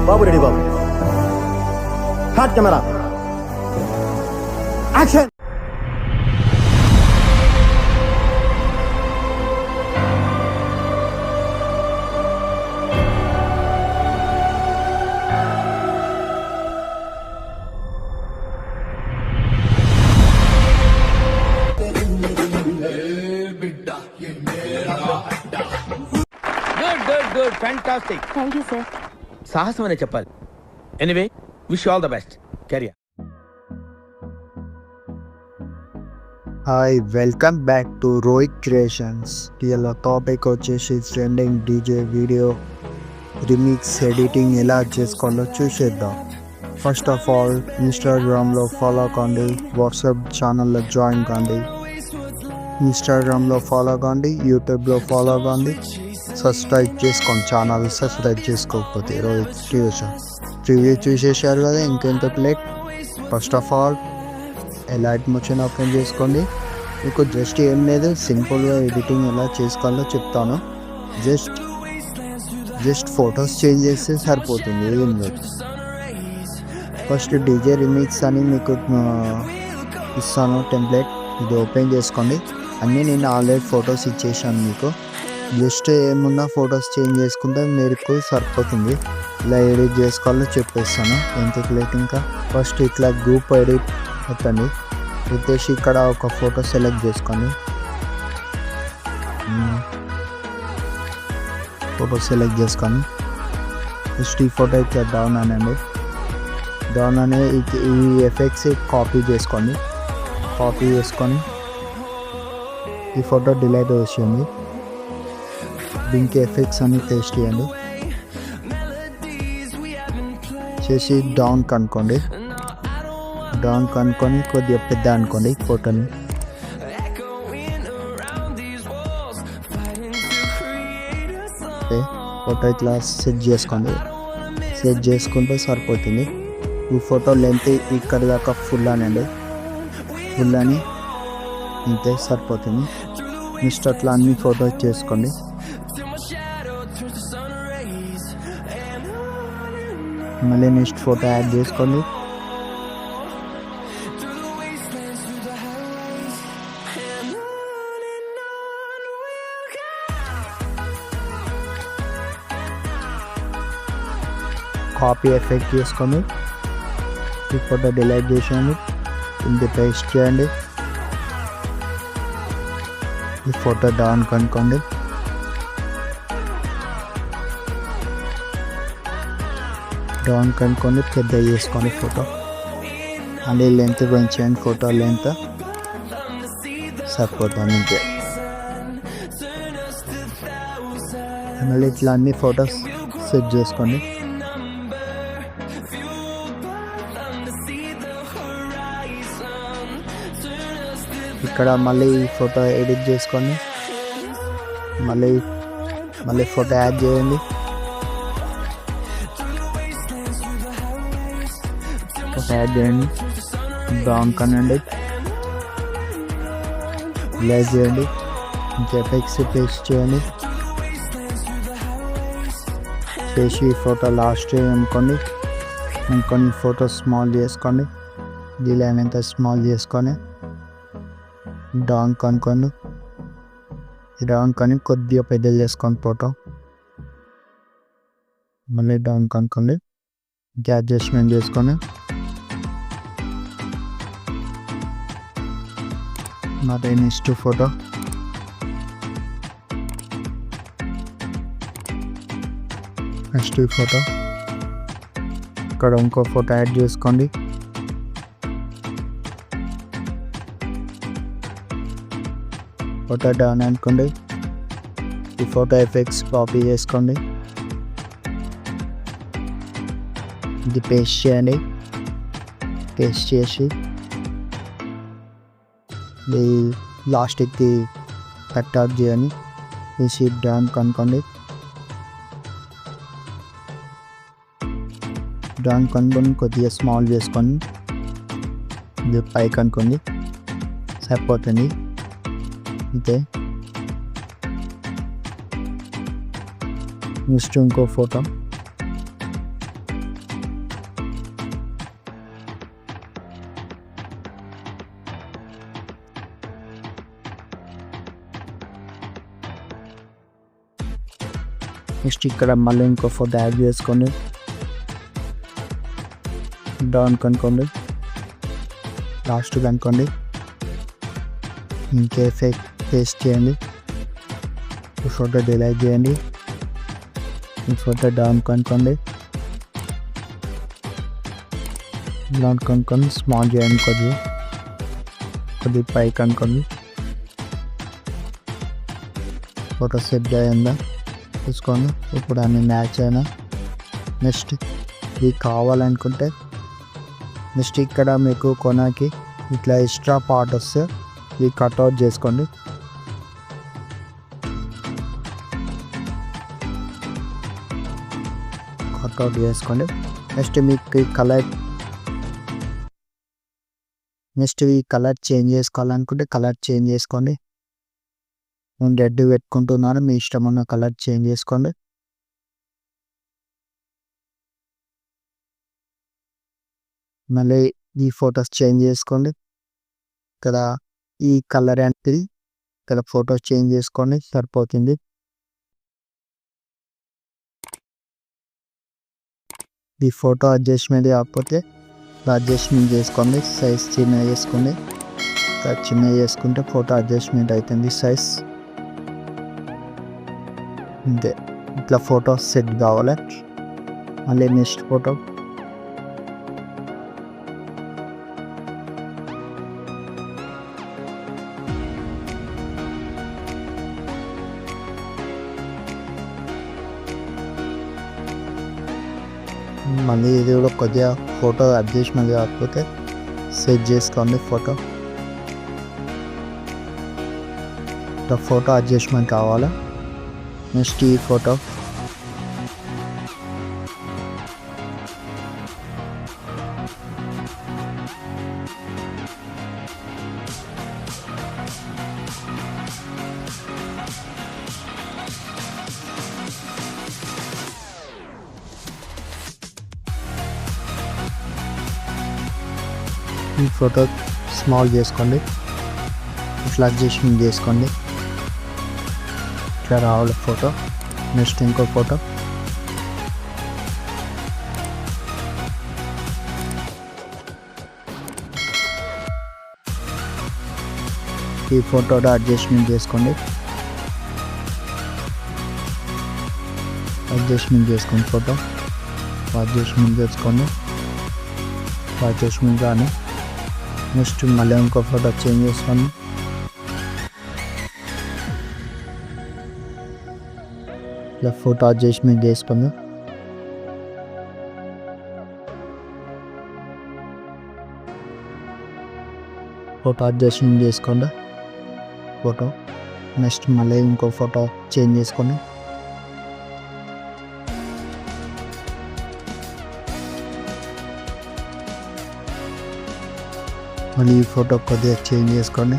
Babu ready Babu. Hot camera action. Good fantastic. Thank you sir. సాహసం అనే చెప్పాలి. Anyway wish all the best. Career. Hi, welcome back to Rohit creations. ఇలా topic వచ్చేసి trending DJ video remix editing ఎలా చేసుకోవాలో చూసేద్దాం. First of all ఇన్స్టాగ్రామ్లో follow కండి, వాట్సాప్ ఛానల్లో జాయిన్ కండి. ఇన్స్టాగ్రామ్లో ఫాలో కండి, యూట్యూబ్లో ఫాలో కండి, సబ్స్క్రైబ్ చేసుకోండి. ఛానల్ సబ్స్క్రైబ్ చేసుకోకపోతే రోహిత్ క్రియేషన్ రివ్యూ చూసేసారు కదా, ఇంకెంత plate. First of all elite motion open చేసుకోండి. మీకు జస్ట్ ఏం లేదు, సింపుల్గా ఎడిటింగ్ ఎలా చేసుకోవాలో చెప్తాను. జస్ట్ ఫొటోస్ చేంజ్ చేస్తే సరిపోతుంది, ఏం లేదు. ఫస్ట్ డీజే రిమిక్స్ అని మీకు ఇస్తాను టెంప్లెట్, ఇది ఓపెన్ చేసుకోండి. అన్నీ నేను ఆల్రెడీ ఫొటోస్ ఇచ్చేసాను మీకు. జస్ట్ ఏమున్నా ఫొటోస్ చేంజ్ చేసుకుంటే మీకు సరిపోతుంది. ఇలా ఎడిట్ చేసుకోవాలో చెప్పేస్తాను, ఎంత ప్లేట్. ఇంకా ఫస్ట్ ఇట్లా గ్రూప్ ఎడిట్ అవుతుంది. వచ్చేసి ఇక్కడ ఒక ఫోటో సెలెక్ట్ చేసుకోండి. ఫోటో సెలెక్ట్ చేసుకొని ఫస్ట్ ఈ ఫోటో ఇట్లా డౌన్ అనండి. డౌన్ అనే ఈ ఎఫెక్ట్స్ కాపీ చేసుకోండి. కాపీ చేసుకొని ఈ ఫోటో డిలీట్ చేయండి. దీనికి ఎఫెక్ట్స్ అన్ని టేస్ట్ చేయండి. చేసి డౌన్ కనుక్కోండి. డౌన్ కనుక్కొని కొద్దిగా పెద్ద అనుకోండి ఫోటోని. ఫోటో ఇట్లా సెట్ చేసుకోండి. సెట్ చేసుకుంటే సరిపోతుంది. ఈ ఫోటో లెంత్ ఇక్కడ దాకా ఫుల్ అనండి. ఫుల్ అని ఇంతే సరిపోతుంది. నెక్స్ట్ అట్లా అన్ని ఫోటోస్ చేసుకోండి. మళ్ళీ నెక్స్ట్ ఫోటో యాడ్ చేసుకోండి. కాపీ ఎఫెక్ట్ చేసుకోండి. ఈ ఫోటో డిలీట్ చేసేయండి. ఇది పేస్ట్ చేయండి. ఈ ఫోటో డౌన్ కనుక్కోండి. డౌన్ కనుక్కొని పెద్ద చేసుకోండి ఫోటో. అదే లెంత్ పెంచండి. ఫోటో లెంత్ సరిపోతుంది ఇంకే. మళ్ళీ ఇట్లా అన్ని ఫొటోస్ సెట్ చేసుకోండి. ఇక్కడ మళ్ళీ ఫోటో ఎడిట్ చేసుకొని మళ్ళీ ఫోటో యాడ్ చేయండి. ఫోటో యాడ్ చేయండి. బ్రౌన్ కనండి, బ్లాక్ చేయండి. ఇంకా ఎఫెక్ట్స్ పేస్ట్ చేయండి. చేసి ఫోటో లాస్ట్ అనుకోండి. ఇంకొన్ని ఫోటో స్మాల్ చేసుకోండి. వీలైనంత స్మాల్ చేసుకొని డౌన్ కనుక్కోండి. డౌన్ కొని కొద్దిగా పెద్దలు చేసుకోండి ఫోటో. మళ్ళీ డౌన్ కనుక్కోండి. ఇంకా అడ్జస్ట్మెంట్ చేసుకొని మరి నెక్స్ట్ ఫోటో ఫోటో ఇక్కడ ఇంకో ఫోటో యాడ్ చేసుకోండి. ఫోటో డౌన్ అనుకోండి. ఈ ఫోటో ఎఫెక్ట్స్ కాపీ చేసుకోండి. ఇది పేస్ట్ చేయండి. పేస్ట్ చేసి లాస్ట్కి కట్ అవుట్ చేయండి. వేసి డౌన్ కనుక్కోండి. డౌన్ కనుక్కొని కొద్దిగా స్మాల్ చేసుకొని ఇది పైకి అనుకోండి, సరిపోతుంది అంతే. నెక్స్ట్ ఇంకో ఫోటో నెక్స్ట్ ఇక్కడ మళ్ళీ ఇంకో ఫోటో యాడ్ చేసుకోండి, డౌన్ కనుకోండి, లాస్ట్ కనుకోండి, ఇంకే ఎఫెక్ట్ పేస్ట్ చేయండి, ఈ ఫోటో డిలీట్ చేయండి, ఈ ఫోటో డౌన్ కనుకోండి, డౌన్ కనుక్కొని స్మాల్ చేయండి, కొద్దిగా పైకి అనుకోండి, ఫోటో సెట్ అయిందా చూసుకోండి. ఇప్పుడు అన్ని మ్యాచ్ అయినా నెక్స్ట్ ఇది కావాలనుకుంటే నెక్స్ట్ ఇక్కడ మీకు కొనకి ఇట్లా ఎక్స్ట్రా పార్ట్ వస్తే ఇది కట్అవుట్ చేసుకోండి. కట్అవుట్ చేసుకోండి. నెక్స్ట్ మీకు ఈ కలర్ చేంజ్ చేసుకోవాలనుకుంటే కలర్ చేంజ్ చేసుకోండి. నేను రెడ్ పెట్టుకుంటున్నాను, మీ ఇష్టం ఉన్న కలర్ చేంజ్ చేసుకోండి. మళ్ళీ ఈ ఫొటోస్ చేంజ్ చేసుకోండి. ఇక్కడ ఈ కలర్ అనేది ఇక్కడ ఫొటోస్ చేంజ్ చేసుకోండి సరిపోతుంది. ఈ ఫోటో అడ్జస్ట్మెంట్ కాకపోతే అడ్జస్ట్మెంట్ చేసుకోండి, సైజ్ చిన్న చేసుకోండి. చిన్న చేసుకుంటే ఫోటో అడ్జస్ట్మెంట్ అవుతుంది సైజ్. అంతే, ఇట్లా ఫోటో సెట్ కావాలి. మళ్ళీ నెక్స్ట్ ఫోటో మళ్ళీ ఇది కూడా కొద్దిగా ఫోటో అడ్జస్ట్మెంట్ కాకపోతే సెట్ చేసుకోండి. ఫోటో అడ్జస్ట్మెంట్ కావాలా. నెక్స్ట్ ఈ ఫోటో స్మాల్ చేసుకోండి, ఇట్లా అడ్జస్ట్మెంట్ చేసుకోండి. ఇట్లా రావాలి ఫోటో. నెక్స్ట్ ఇంకో ఫోటో ఈ ఫోటోలో అడ్జస్ట్మెంట్ చేసుకోండి. ఫోటో అడ్జస్ట్మెంట్ కానీ నెక్స్ట్ మళ్ళీ ఇంకో ఫోటో చేంజ్ చేసుకోండి. ఇలా ఫోటో అడ్జస్ట్మెంట్ చేసుకోండి. ఫోటో నెక్స్ట్ మళ్ళీ ఇంకో ఫోటో చేంజ్ చేసుకోండి. మళ్ళీ ఈ ఫోటో కొద్దిగా చేంజ్ చేసుకోండి.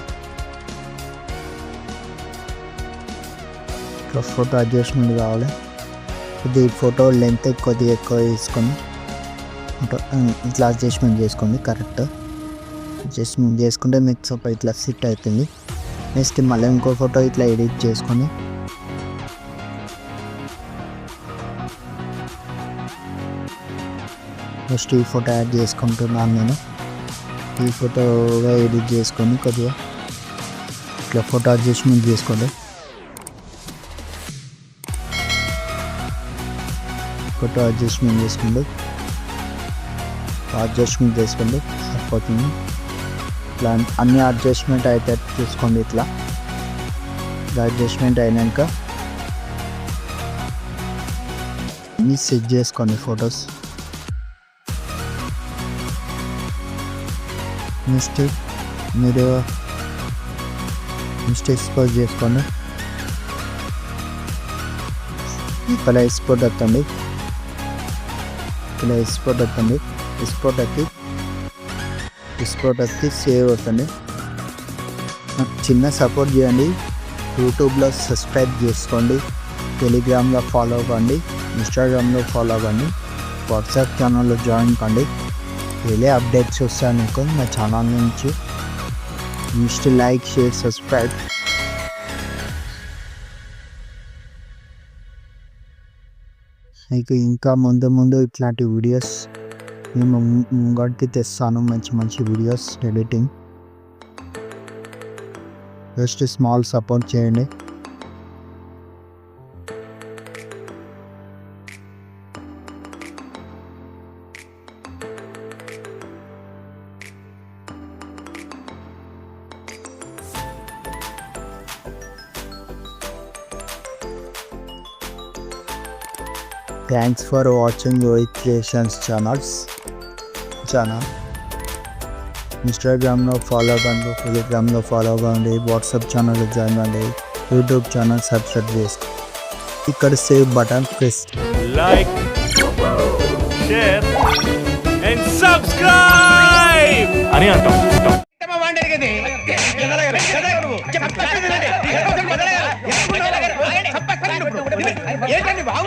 ఫోటో అడ్జస్ట్మెంట్ కావాలి. ఇది ఫోటో లెంత్ కొద్దిగా ఎక్కువ తీసుకొని ఇట్లా అడ్జస్ట్మెంట్ చేసుకోండి. కరెక్ట్ అడ్జస్ట్మెంట్ చేసుకుంటే మీకు ఇట్లా సెట్ అవుతుంది. నెక్స్ట్ మళ్ళీ ఇంకో ఫోటో ఇట్లా ఎడిట్ చేసుకొని నెక్స్ట్ ఈ ఫోటో యాడ్ చేసుకుంటున్నాను నేను. ఈ ఫోటోగా ఎడిట్ చేసుకొని కొద్దిగా ఇట్లా ఫోటో అడ్జస్ట్మెంట్ చేసుకోండి. అడ్జస్ట్మెంట్ చేసుకోండి సరిపోతుంది. ఇట్లా అన్ని అడ్జస్ట్మెంట్ అయితే చూసుకోండి. ఇట్లా అడ్జస్ట్మెంట్ అయినాక అన్నీ సెట్ చేసుకోండి ఫొటోస్. నెక్స్ట్ మీరు ఎక్స్పోర్ట్ చేసుకోండి. ఇక్కడ ఎక్స్పోర్ట్ వస్తుంది. ఎక్స్పోర్ట్ వచ్చి సేవ్ అవుతుంది. నాకు చిన్న సపోర్ట్ చేయండి. యూట్యూబ్లో సబ్స్క్రైబ్ చేసుకోండి, టెలిగ్రామ్లో ఫాలో అవ్వండి, ఇన్స్టాగ్రామ్లో ఫాలో అవ్వండి, వాట్సాప్ ఛానల్లో జాయిన్ కండి. డైలీ అప్డేట్స్ వస్తాను మీకు నా ఛానల్ నుంచి. Like, share, subscribe. మీకు ఇంకా ముందు ముందు ఇట్లాంటి వీడియోస్ మేము ముంగడికి తెస్తాను, మంచి మంచి videos editing. Just small support చేయండి. Thanks for watching Rohit Creations channel. ఇన్స్టాగ్రామ్లో ఫాలో అవ్వండి, టెలిగ్రామ్లో ఫాలో అవ్వండి, వాట్సాప్ ఛానల్లో జాయిన్ అవ్వండి, యూట్యూబ్ ఛానల్ సబ్స్క్రైబ్ చేసుకోండి. ఇక్కడ save button press. like, share and subscribe అని అంటాం. ఏంటండి బాబు